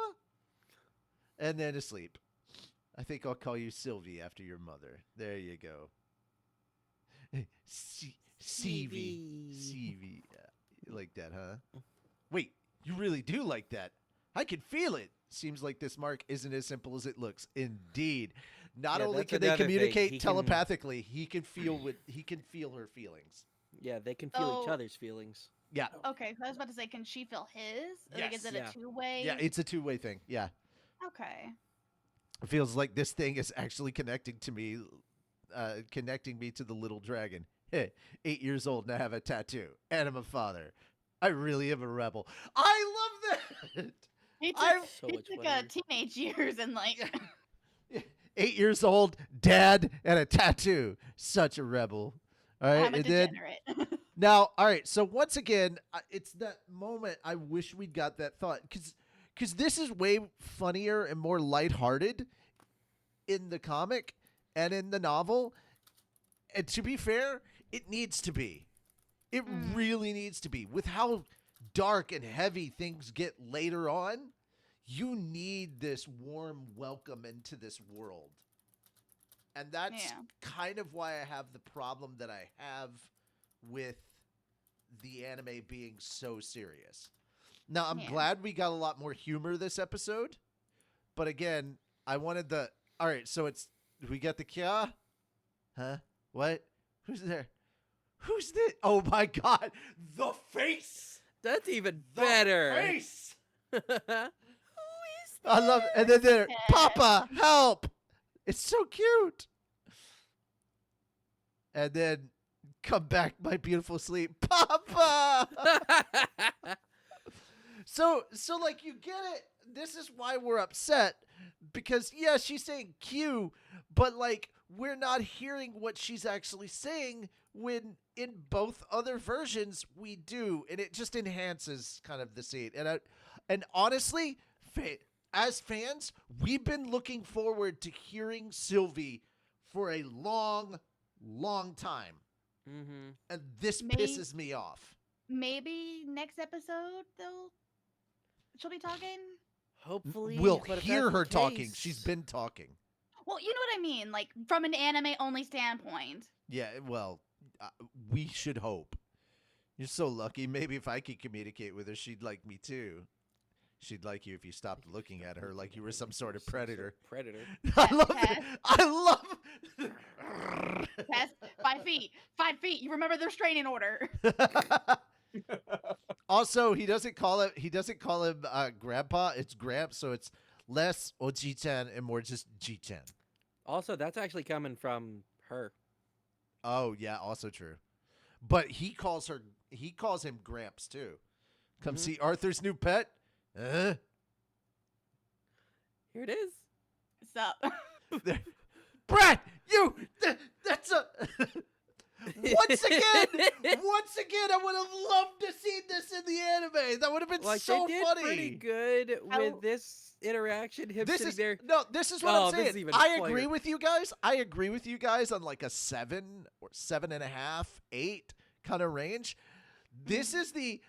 A: And then asleep. I think I'll call you Sylvie after your mother. There you go. Seavey. Yeah. You like that, huh? Wait, you really do like that. I can feel it. Seems like this mark isn't as simple as it looks. Indeed. Not
D: Yeah,
A: only
D: that's
A: can they
D: another thing.
A: communicate
D: He can-
A: telepathically, he can feel her feelings.
D: Yeah, they can feel each
C: Oh.
D: other's feelings.
A: Yeah.
C: Okay, so I was about to say, can she feel his? Like, is
A: Yes.
C: it
D: Yeah.
C: a two-way?
A: Yeah, it's a two-way thing. Yeah.
C: Okay.
A: It feels like this thing is actually connecting me to the little dragon. 8 years old and I have a tattoo. And I'm a father. I really am a rebel. I love that.
C: He
A: I-
C: took,
D: So
C: he
D: much
C: took
D: funnier.
C: teenage years and like
A: 8 years old, dad, and a tattoo. Such a rebel. All right,
C: I'm a
A: and then
C: degenerate.
A: now, all right. So once again, it's that moment. I wish we'd got that thought because this is way funnier and more lighthearted in the comic and in the novel. And to be fair, it needs to be. It
C: Mm.
A: really needs to be. With how dark and heavy things get later on, you need this warm welcome into this world. And that's
C: Yeah.
A: kind of why I have the problem that I have with the anime being so serious. Now, I'm
C: Yeah.
A: glad we got a lot more humor this episode. But again, I wanted the. All right, so we got the Kya? Huh? What? Who's there? Who's this? Oh my god, the face!
D: That's even
A: The
D: better.
A: face!
D: Who is
A: I love it. And then there,
C: Yeah.
A: Papa, help! It's so cute. And then come back, my beautiful sleep, Papa. So like you get it. This is why we're upset because yeah, she's saying Q, but like we're not hearing what she's actually saying when in both other versions we do, and it just enhances kind of the scene. And honestly, as fans, we've been looking forward to hearing Sylvie for a long, long time,
D: Mm-hmm.
A: and this
C: May-
A: pisses me off.
C: Maybe next episode she'll be talking.
D: Hopefully,
A: We'll
D: but if
A: hear
D: that's the
A: her talking.
D: case-
A: She's been talking.
C: Well, you know what I mean, like from an anime only standpoint.
A: Yeah, well, we should hope. You're so lucky. Maybe if I could communicate with her, she'd like me too. She'd like you if you stopped looking at her like you were some sort of predator.
D: Predator.
A: I love
C: Tess.
A: it. I love.
C: Tess, 5 feet. 5 feet. You remember the restraining order.
A: Also, he doesn't call him grandpa. It's Gramps, so it's less Oji-chan and more just Ji-chan.
D: Also, that's actually coming from her.
A: Oh yeah, also true. But he calls him Gramps too. Come
D: Mhm.
A: see Arthur's new pet.
D: Here it is.
C: So
A: Brad, that's a once again, I would have loved to see this in the anime. That would have been
D: Like
A: so
D: they did
A: funny.
D: pretty good
C: How-
D: with this interaction. Him
A: This
D: sitting
A: is
D: there.
A: this is what
D: Oh,
A: I'm
D: this
A: saying.
D: is even
A: I
D: funnier.
A: agree with you guys. I agree with you guys on like a 7 or 7.5, 8 kind of range. This is the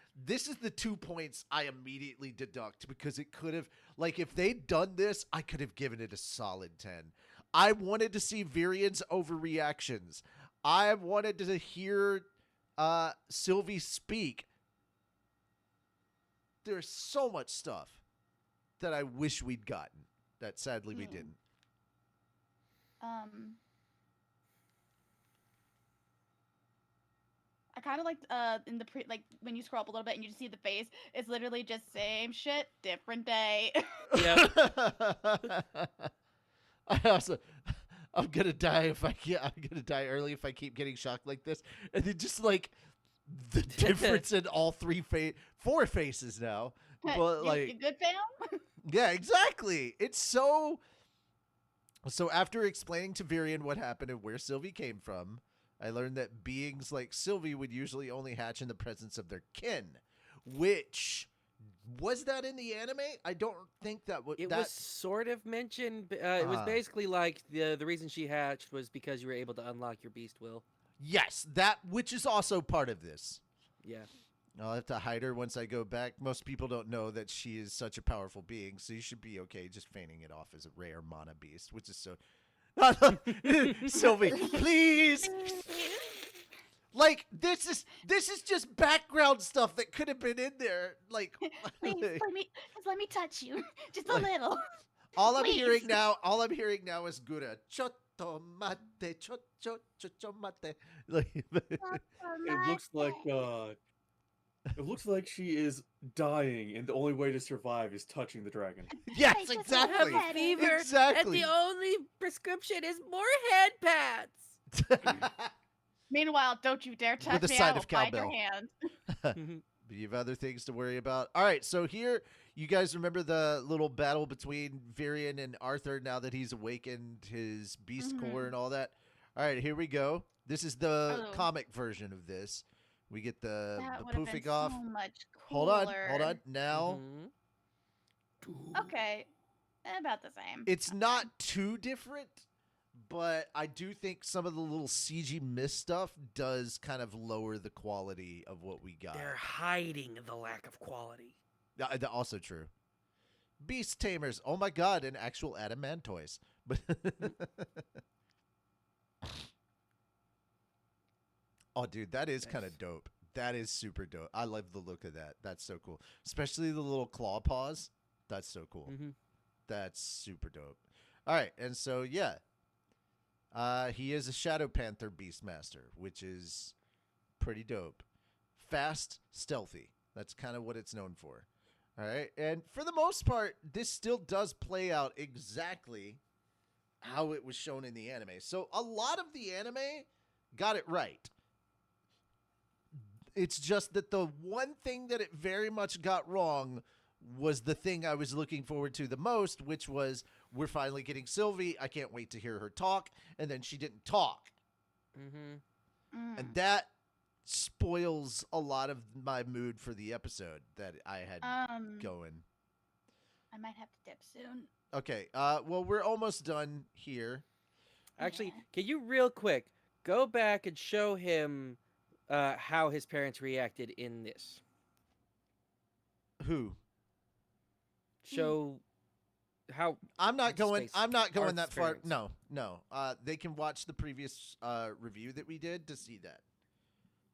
A: 2 points I immediately deduct because it could have, like, if they'd done this, I could have given it a solid 10. I wanted to see Virian's overreactions. I wanted to hear Sylvie speak. There's so much stuff that I wish we'd gotten that sadly we
C: Hmm.
A: didn't.
C: I kind of liked in the like when you scroll up a little bit and you just see the face. It's literally just same shit, different day.
D: Yeah.
A: I'm gonna die I'm gonna die early if I keep getting shocked like this. And then just like the difference in all 4 faces now. But
C: you
A: like
C: good fam?
A: yeah, exactly. It's so after explaining to Virian what happened and where Sylvie came from, I learned that beings like Sylvie would usually only hatch in the presence of their kin, which was that in the anime? I don't think that
D: It
A: that
D: was sort of mentioned. It was
A: Ah.
D: basically like the reason she hatched was because you were able to unlock your beast will.
A: yes, that which is also part of this.
D: Yeah.
A: I'll have to hide her once I go back. Most people don't know that she is such a powerful being, so you should be okay just feigning it off as a rare mana beast, which is so. Sylvie, please. Like this is just background stuff that could have been in there. Like
C: Please, let me touch you, just a little.
A: all I'm
C: please.
A: hearing now is Gura. Chotto mate, cho mate. Like,
B: It looks like she is dying, and the only way to survive is touching the dragon.
A: yes,
C: I just
A: exactly.
C: have a fever,
A: Exactly.
D: And the only prescription is more head pads.
C: Meanwhile, don't you dare touch
A: a
C: me.
A: side
C: I will
A: of
C: bite your
A: cowbell.
C: hand.
A: You have other things to worry about. All right, so here, you guys remember the little battle between Virion and Arthur now that he's awakened his beast core and all that? All right, here we go. This is the
C: Oh.
A: comic version of this. We get the
C: That would have been
A: poofing off.
C: so much
A: Hold
C: cooler.
A: on. Now,
D: Mhm.
C: Okay, about the same.
A: it's not too different, but I do think some of the little CG mist stuff does kind of lower the quality of what we got.
D: They're hiding the lack of quality.
A: Also true. Beast Tamers. Oh my god, and actual adamantoys. But oh, dude, that is kind of dope. That is super dope. I love the look of that. That's so cool. Especially the little claw paws. That's so cool.
D: Mm-hmm.
A: That's super dope. All right, and so yeah, he is a Shadow Panther Beastmaster, which is pretty dope. Fast, stealthy. That's kind of what it's known for. All right, and for the most part, this still does play out exactly how it was shown in the anime. So a lot of the anime got it right. It's just that the one thing that it very much got wrong was the thing I was looking forward to the most, which was we're finally getting Sylvie. I can't wait to hear her talk. And then she didn't talk.
D: Mm-hmm.
A: And that spoils a lot of my mood for the episode that I had going.
C: I might have to dip soon.
A: Okay. Well, we're almost done here.
D: Actually,
C: Yeah.
D: can you real quick go back and show him how his parents reacted in this?
A: Who?
D: Show how
A: I'm not
D: What's his
A: going.
D: face?
A: I'm not going
D: Arth's
A: that far.
D: parents.
A: No. They can watch the previous review that we did to see that.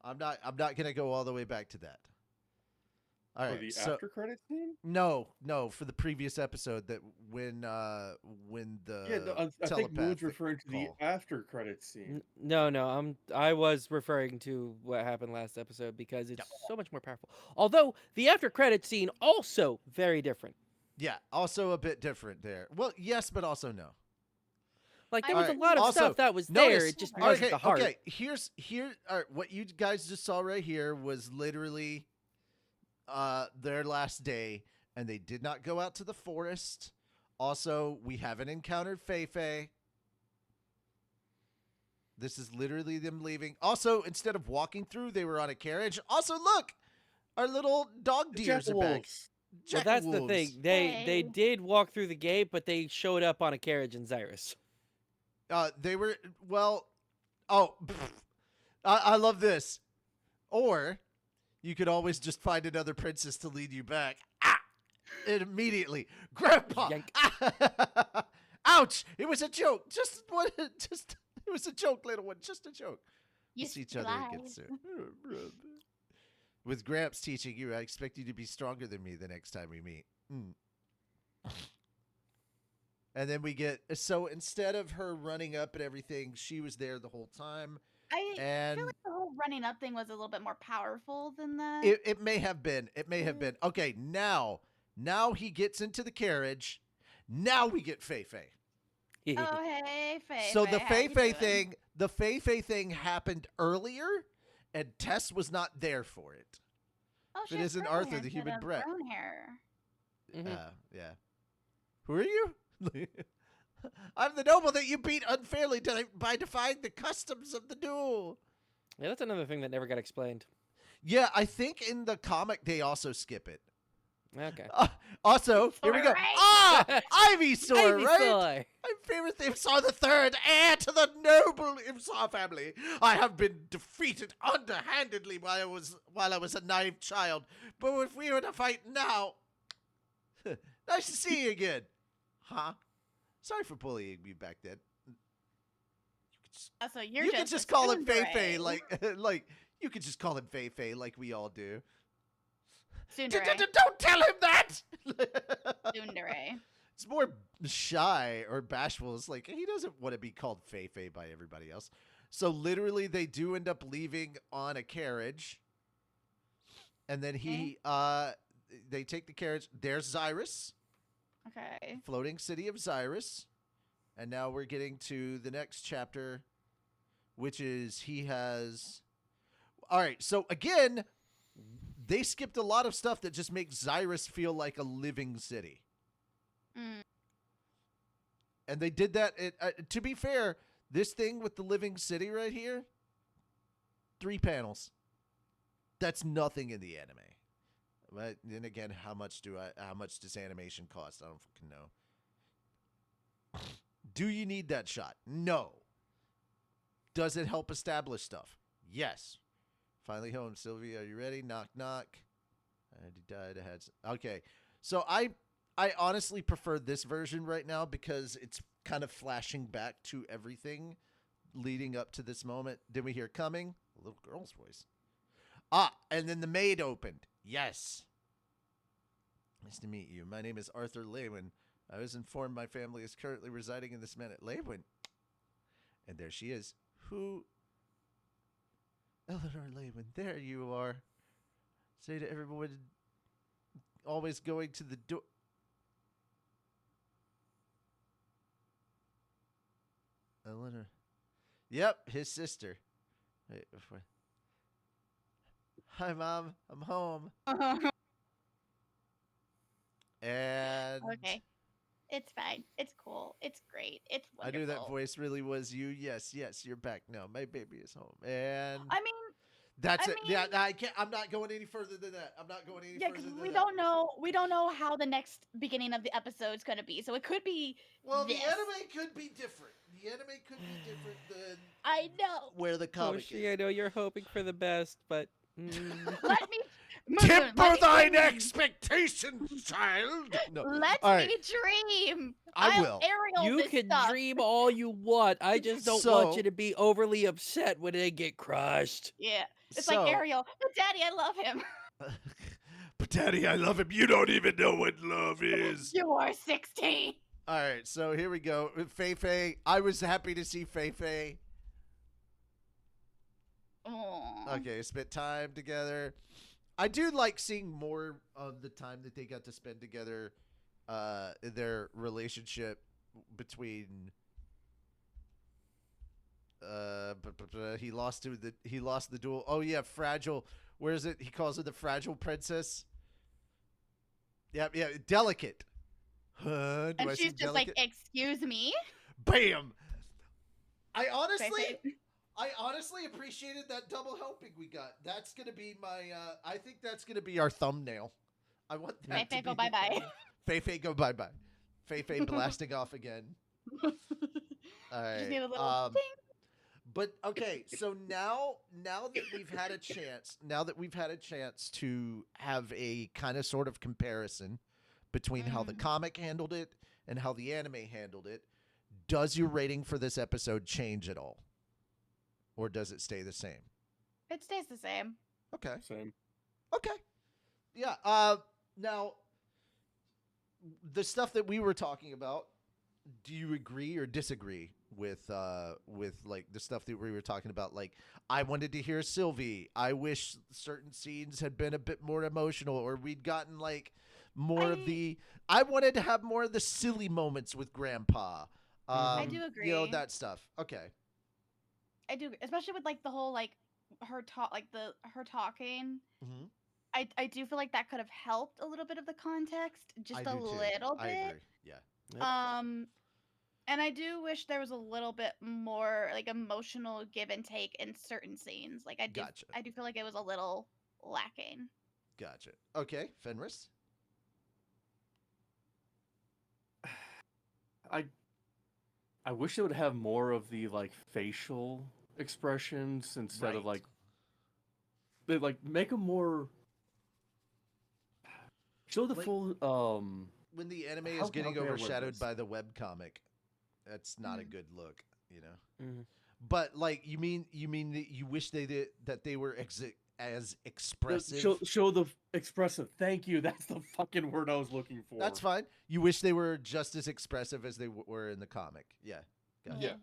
A: I'm not gonna go all the way back to that. All
B: For
A: right.
B: the
A: So
B: after credit scene?
A: no, for the previous episode that when the
B: Yeah, no, I think
A: telepath
B: Moon's referring to the
A: call.
B: after credit scene.
D: No, I was referring to what happened last episode because it's so much more powerful. Although the after credit scene also very different.
A: Yeah, also a bit different there. Well, yes, but also no.
D: Like there
C: I
D: was a
C: agree.
D: lot of
A: Also,
D: stuff that was
A: notice-
D: there. It just wasn't
A: Okay,
D: the heart.
A: okay. Here. All right, what you guys just saw right here was literally their last day, and they did not go out to the forest. Also, we haven't encountered Fei. This is literally them leaving. Also, instead of walking through, they were on a carriage. Also, look, our little dog
B: The
A: deers are back.
B: Jackalwolves.
D: Well, that's the thing.
A: Jackalwolves.
D: They
C: Hey.
D: did walk through the gate, but they showed up on a carriage in Xyrus.
A: They were well. Oh, I love this. Or you could always just find another princess to lead you back. And immediately, Grandpa.
D: Yank.
A: Ouch! It was a joke. Just what? Just it was a joke, little one. Just a joke.
C: You
A: We'll see each other again
C: lied.
A: soon. With Gramps teaching you, I expect you to be stronger than me the next time we meet. And then we get so instead of her running up and everything, she was there the whole time.
C: I
A: And
C: feel like the whole running up thing was a little bit more powerful than that.
A: it may have been. It may have been. Okay, now he gets into the carriage. Now we get Fei.
C: Oh, hey, Faye.
A: So the
C: how you doing?
A: the Fei thing happened earlier, and Tess was not there for it.
C: Oh,
A: If
C: she
A: it
C: has
A: isn't
C: brown
A: Arthur,
C: hair
A: the
C: instead
A: human
C: of
A: brat.
C: brown hair.
D: Mhm.
A: Yeah. Who are you? I'm the noble that you beat unfairly by defying the customs of the duel.
D: Yeah, that's another thing that never got explained.
A: Yeah, I think in the comic they also skip it.
D: Okay.
A: Also, here we go.
C: Right.
A: Ivysaur,
D: Ivy
A: right?
D: Soy.
A: My favorite Imsar the Third, heir to the noble Imsar family. I have been defeated underhandedly while I was a naive child. But if we were to fight now, nice to see you again. Huh? Sorry for bullying me back then.
C: Oh, so you're
A: You
C: just
A: could just
C: a
A: call him Fei
C: tsundere.
A: like you could just call him Fei like we all do.
C: Tsundere.
A: Don't tell him that.
C: Tsundere.
A: It's more shy or bashful. It's like he doesn't want to be called Fei by everybody else. So literally, they do end up leaving on a carriage, and then they take the carriage. There's Xyrus,
C: Okay.
A: floating city of Xyrus, and now we're getting to the next chapter, which is he has. All right. So again, they skipped a lot of stuff that just makes Xyrus feel like a living city.
C: Mm.
A: And they did that. To be fair, this thing with the living city right here, 3 panels. That's nothing in the anime. But then again, how much does animation cost? I don't fucking know. Do you need that shot? No. Does it help establish stuff? Yes. Finally home, Sylvia. Are you ready? Knock, knock. I died. I had. Okay. So I honestly prefer this version right now because it's kind of flashing back to everything leading up to this moment. Did we hear coming? A little girl's voice. Ah, and then the maid opened. Yes. Nice to meet you. My name is Arthur Lewin. I was informed my family is currently residing in this manor. Lewin. And there she is. Who? Eleanor Lewin. There you are. Say to everyone, always going to the door. Eleanor. Yep, his sister. Wait, before. Hi, Mom. I'm home. And
C: Okay. It's fine. It's cool. It's great. It's
A: I
C: wonderful.
A: knew that voice really was you. Yes, yes, you're back now. My baby is home. And
C: I mean,
A: that's
C: I
A: it. Yeah,
C: mean-
A: I can't. I'm not going any further than that. I'm not going any
C: yeah,
A: further
C: because
A: than
C: we
A: that.
C: don't know. We don't know how the next beginning of the episode's gonna be. So it could be.
A: Well,
C: this.
A: the anime could be different. The anime could be different than
C: I know.
A: where the comic
D: Toshi,
A: is.
D: I know you're hoping for the best, but
C: Let me.
A: Temper
C: let me
A: thine
C: dream.
A: expectations, child. No,
C: Let
A: all right.
C: me dream.
A: I
C: I'll
A: will.
C: Aerial
D: you
C: this
D: can
C: stuff.
D: dream all you want. I just don't want
A: So-
D: you to be overly upset when they get crushed.
C: Yeah, it's
A: So-
C: like Ariel. But Daddy, I love him.
A: But Daddy, I love him. You don't even know what love is.
C: You are 16.
A: All right, so here we go. Fei Fei. I was happy to see Fei Fei.
C: Aw.
A: Okay, spent time together. I do like seeing more of the time that they got to spend together, in their relationship between. He lost the duel. Oh yeah, fragile. Where is it? He calls her the fragile princess. Yeah, delicate. Huh? Do
C: And
A: I
C: she's
A: seem
C: just like,
A: delicate?
C: excuse me.
A: Bam. I
C: Fei-Fei.
A: honestly appreciated that double helping we got. That's gonna be my. I think that's gonna be our thumbnail. I want that.
C: Fei-Fei,
A: to
C: go
A: be
C: bye-bye.
A: Fei go bye bye. Fei blasting off again. All right.
C: Just need a little ding.
A: But okay, so now that we've had a chance to have a kind of sort of comparison between how the comic handled it and how the anime handled it, does your rating for this episode change at all? Or does it stay the same?
C: It stays the same.
A: Okay.
B: Same.
A: Okay. Yeah. Now the stuff that we were talking about, do you agree or disagree with like the stuff that we were talking about? Like, I wanted to hear Sylvie. I wish certain scenes had been a bit more emotional, or we'd gotten like more of the. I wanted to have more of the silly moments with Grandpa.
C: I do
A: You know,
C: agree.
A: that stuff. Okay.
C: I do, especially with like the whole like her talk, like her talking.
A: Mm-hmm.
C: I do feel like that could have helped a little bit of the context, just a little
A: I
C: bit.
A: agree. Yeah.
D: Yep.
C: And I do wish there was a little bit more like emotional give and take in certain scenes. Like
A: Gotcha.
C: I do feel like it was a little lacking.
A: Gotcha. Okay, Fenris.
B: I wish they would have more of the like facial expressions instead of
A: Right.
B: like they like make them more show the
A: Like-
B: full
A: When the anime
B: How-
A: is getting
B: how can I word
A: overshadowed
B: this?
A: by the webcomic, that's not a
C: Mhm.
A: good look, you know.
D: Mhm.
A: But like, you mean that you wish that they were as expressive.
B: show the expressive. Thank you. That's the fucking word I was looking for.
A: That's fine. You wish they were just as expressive as they were in the comic. Yeah. Gotcha.
B: Yeah.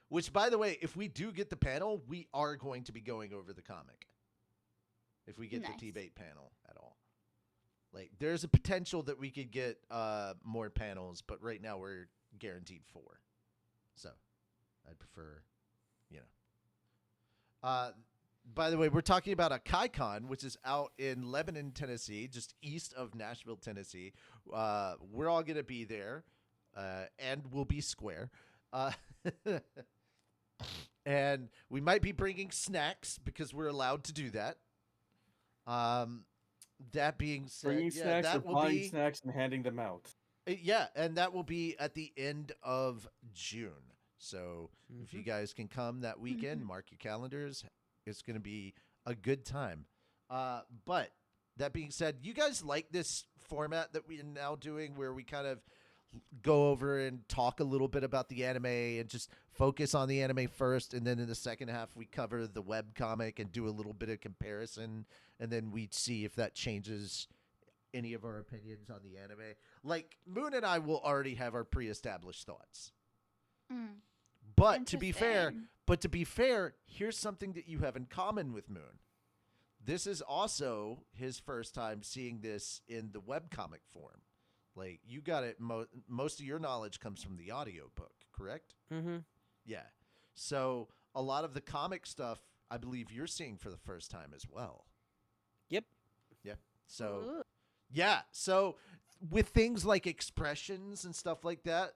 A: Which, by the way, if we do get the panel, we are going to be going over the comic. If we get
C: Nice.
A: the TBATE panel at all. Like, there's a potential that we could get more panels, but right now we're guaranteed 4. So, I'd prefer, you know. by the way, we're talking about a KaiCon, which is out in Lebanon, Tennessee, just east of Nashville, Tennessee. We're all going to be there, and we'll be square. Uh, and we might be bringing snacks because we're allowed to do that. Um, that being said,
B: Bringing
A: yeah,
B: snacks or
A: that will
B: buying
A: be
B: snacks and handing them out.
A: yeah, and that will be at the end of June. So if you guys can come that weekend, mark your calendars. It's going to be a good time. But that being said, you guys like this format that we're now doing where we kind of go over and talk a little bit about the anime and just focus on the anime first, and then in the second half we cover the web comic and do a little bit of comparison, and then we see if that changes any of our opinions on the anime. Like Moon and I will already have our pre-established thoughts.
C: Mm.
A: But to be fair,
C: Interesting.
A: here's something that you have in common with Moon. This is also his first time seeing this in the webcomic form. Like you got it. Most of your knowledge comes from the audiobook, correct?
D: Mm-hmm.
A: Yeah. So a lot of the comic stuff, I believe you're seeing for the first time as well.
D: Yep.
A: Yeah. So
C: Ooh.
A: yeah. So with things like expressions and stuff like that,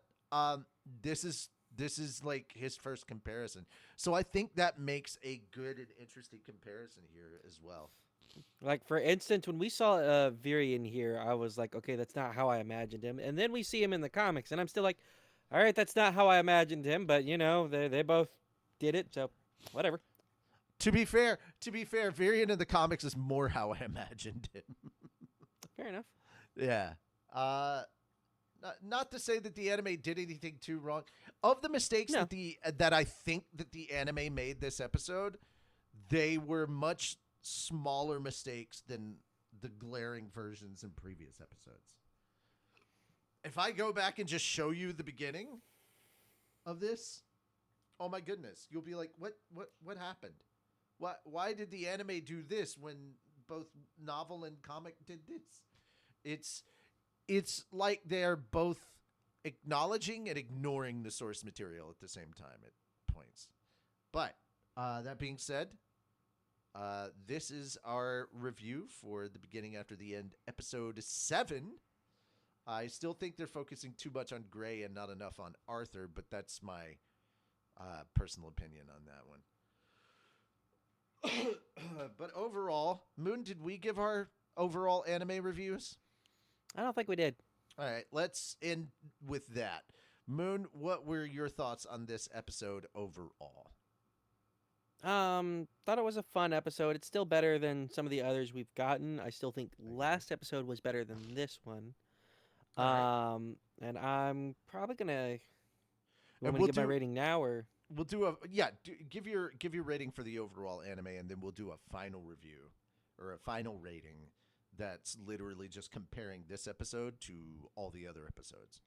A: this is like his first comparison. So I think that makes a good and interesting comparison here as well.
D: Like for instance, when we saw Viri in here, I was like, okay, that's not how I imagined him. And then we see him in the comics, and I'm still like, all right, that's not how I imagined him. But you know, they both did it, so whatever.
A: To be fair, Variant in the comics is more how I imagined him.
D: Fair enough.
A: Yeah. Not to say that the anime did anything too wrong. Of the mistakes
D: No.
A: that I think that the anime made this episode, they were much smaller mistakes than the glaring versions in previous episodes. If I go back and just show you the beginning of this, oh my goodness, you'll be like, what happened? Why did the anime do this when both novel and comic did this? It's like they're both acknowledging and ignoring the source material at the same time at points. But that being said, this is our review for The Beginning After the End, episode 7. I still think they're focusing too much on Gray and not enough on Arthur, but that's my personal opinion on that one. But overall, Moon, did we give our overall anime reviews?
D: I don't think we did.
A: All right, let's end with that. Moon, what were your thoughts on this episode overall?
D: Thought it was a fun episode. It's still better than some of the others we've gotten. I still think last episode was better than this one.
A: All right.
D: And I'm probably gonna. You
A: And
D: want me
A: we'll
D: to give my
A: do-
D: rating now, or
A: We'll do give your rating for the overall anime, and then we'll do a final review or a final rating that's literally just comparing this episode to all the other episodes.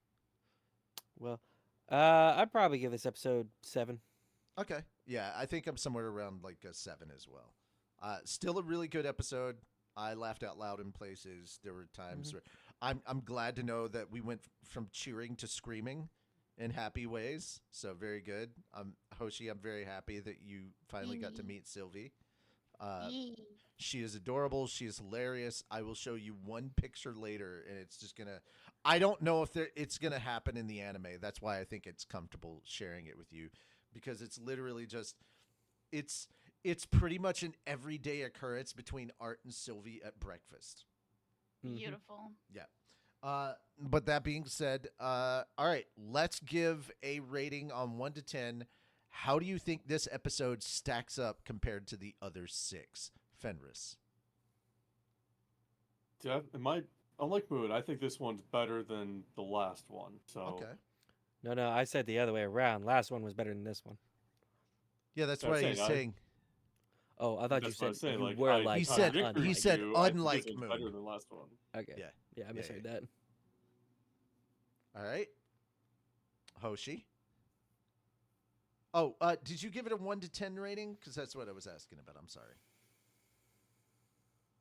D: well, I'd probably give this episode 7.
A: Okay. Yeah, I think I'm somewhere around like a 7 as well. Still a really good episode. I laughed out loud in places. There were times where I'm glad to know that we went from cheering to screaming in happy ways. So very good. Hoshi, I'm very happy that you finally got to meet Sylvie.
C: Yee.
A: She is adorable. She is hilarious. I will show you one picture later, and it's just gonna. I don't know if it's gonna happen in the anime. That's why I think it's comfortable sharing it with you, because it's literally just, it's pretty much an everyday occurrence between Art and Sylvie at breakfast.
C: Beautiful.
A: Yeah. But that being said, all right, let's give a rating on 1 to 10. How do you think this episode stacks up compared to the other 6? Fenris.
B: Yeah, unlike Moon, I think this one's better than the last one. So
A: Okay.
D: No, I said the other way around. Last one was better than this one.
A: Yeah, that's
B: I'm
A: what
B: saying
A: he's
B: I-
A: saying.
D: Oh, I thought you
B: that's what I
D: said
B: was saying.
D: you
B: Like,
D: were
B: I
D: like.
A: He said-
B: contradict
A: he
B: you,
A: said
B: I think this
A: unlike
B: one's
A: Moon.
B: better than the last one.
D: Okay.
A: Yeah.
D: Yeah, I misheard that.
A: All right. Hoshi. Oh, did you give it a 1 to 10 rating? Because that's what I was asking about. I'm sorry.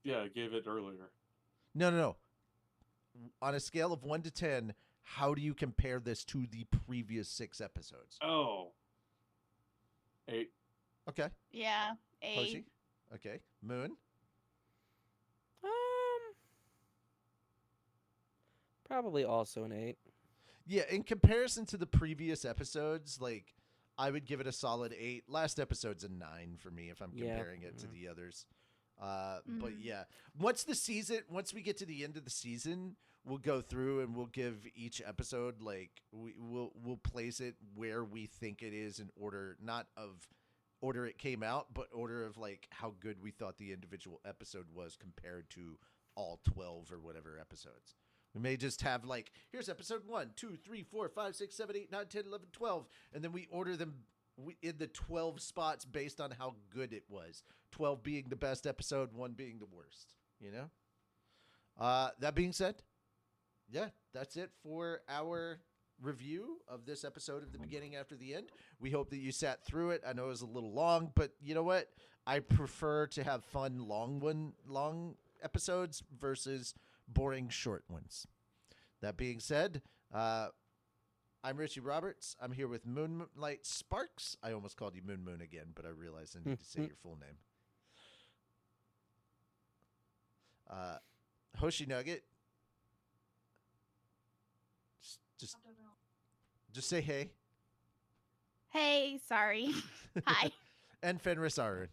B: Yeah, I gave it earlier.
A: No. On a scale of 1 to 10, how do you compare this to the previous 6 episodes?
B: Oh. 8.
A: Okay.
C: Yeah. 8.
A: Hoshi. Okay. Moon.
D: Probably also an 8.
A: Yeah, in comparison to the previous episodes, like I would give it a solid 8. Last episode's a 9 for me if I'm
D: Yeah.
A: comparing it to the others. But
C: Mhm.
A: yeah, once we get to the end of the season, we'll go through and we'll give each episode like we'll place it where we think it is in order, not of order it came out, but order of like how good we thought the individual episode was compared to all 12 or whatever episodes. We may just have like, here's episode 1, 2, 3, 4, 5, 6, 7, 8, 9, 10, 11, 12, and then we order them in the 12 spots based on how good it was. 12 being the best episode, 1 being the worst, you know? That being said, yeah, that's it for our review of this episode of The Beginning After the End. We hope that you sat through it. I know it was a little long, but you know what? I prefer to have fun long episodes versus boring short ones. That being said, I'm Richie Roberts. I'm here with Moonlight Sparks. I almost called you Moon again, but I realized I need to say your full name. Hoshi Nugget. Just say hey.
C: Hey, sorry. Hi.
A: And Fenris Aron.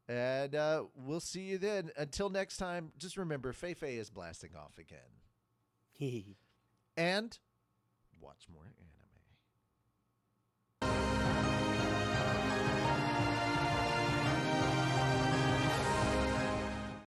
A: And we'll see you then. Until next time, just remember, Fei is blasting off again. And watch more anime.